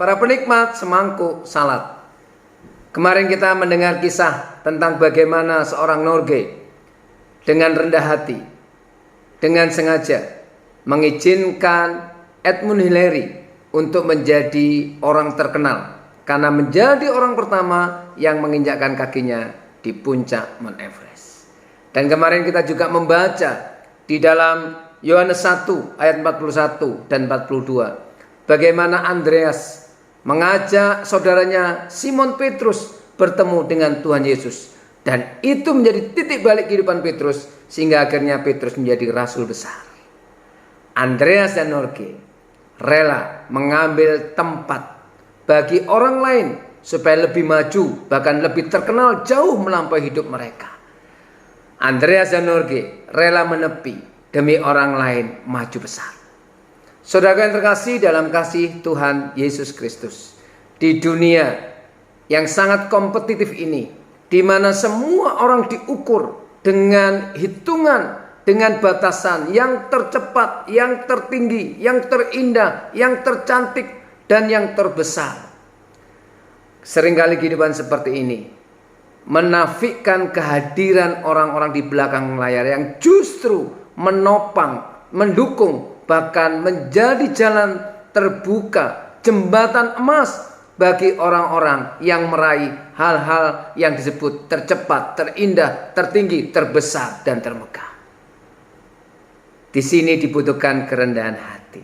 para penikmat semangkuk salad. Kemarin kita mendengar kisah tentang bagaimana seorang Norge dengan rendah hati, dengan sengaja mengizinkan Edmund Hillary untuk menjadi orang terkenal karena menjadi orang pertama yang menginjakkan kakinya di puncak Mount Everest. Dan kemarin kita juga membaca di dalam Yohanes 1 ayat 41 dan 42 bagaimana Andreas mengajak saudaranya Simon Petrus bertemu dengan Tuhan Yesus, dan itu menjadi titik balik kehidupan Petrus sehingga akhirnya Petrus menjadi rasul besar. Andreas dan Norge rela mengambil tempat bagi orang lain supaya lebih maju, bahkan lebih terkenal jauh melampaui hidup mereka. Andreas dan Norge rela menepi demi orang lain maju besar. Saudara yang terkasih dalam kasih Tuhan Yesus Kristus, di dunia yang sangat kompetitif ini, di mana semua orang diukur dengan hitungan, dengan batasan yang tercepat, yang tertinggi, yang terindah, yang tercantik, dan yang terbesar. Seringkali kehidupan seperti ini menafikan kehadiran orang-orang di belakang layar yang justru menopang, mendukung, bahkan menjadi jalan terbuka, jembatan emas bagi orang-orang yang meraih hal-hal yang disebut tercepat, terindah, tertinggi, terbesar, dan termegah. Di sini dibutuhkan kerendahan hati.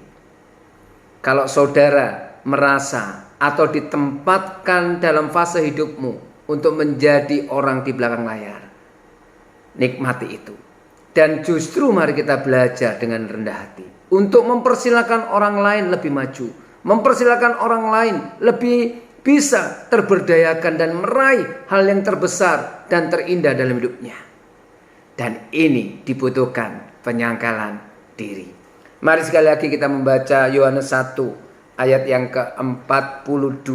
Kalau saudara merasa atau ditempatkan dalam fase hidupmu untuk menjadi orang di belakang layar, nikmati itu. Dan justru mari kita belajar dengan rendah hati untuk mempersilakan orang lain lebih maju, mempersilakan orang lain lebih bisa terberdayakan dan meraih hal yang terbesar dan terindah dalam hidupnya. Dan ini dibutuhkan penyangkalan diri. Mari sekali lagi kita membaca Yohanes 1 ayat yang ke-42.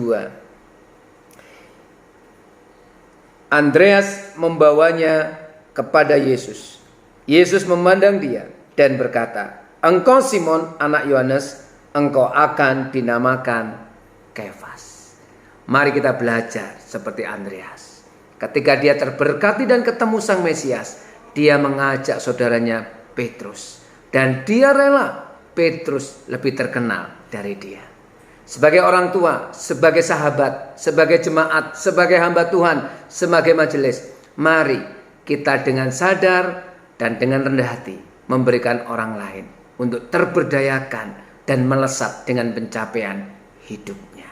Andreas membawanya kepada Yesus. Yesus memandang dia dan berkata, "Engkau Simon anak Yohanes, engkau akan dinamakan Kefas." Mari kita belajar seperti Andreas. Ketika dia terberkati dan ketemu Sang Mesias, dia mengajak saudaranya Petrus. Dan dia rela Petrus lebih terkenal dari dia. Sebagai orang tua, sebagai sahabat, sebagai jemaat, sebagai hamba Tuhan, sebagai majelis, mari kita dengan sadar dan dengan rendah hati memberikan orang lain untuk terberdayakan dan melesat dengan pencapaian hidupnya.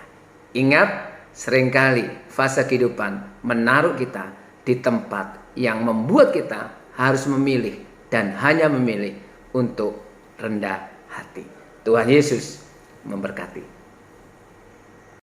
Ingat, seringkali fase kehidupan menaruh kita di tempat yang membuat kita harus memilih dan hanya memilih untuk rendah hati. Tuhan Yesus memberkati.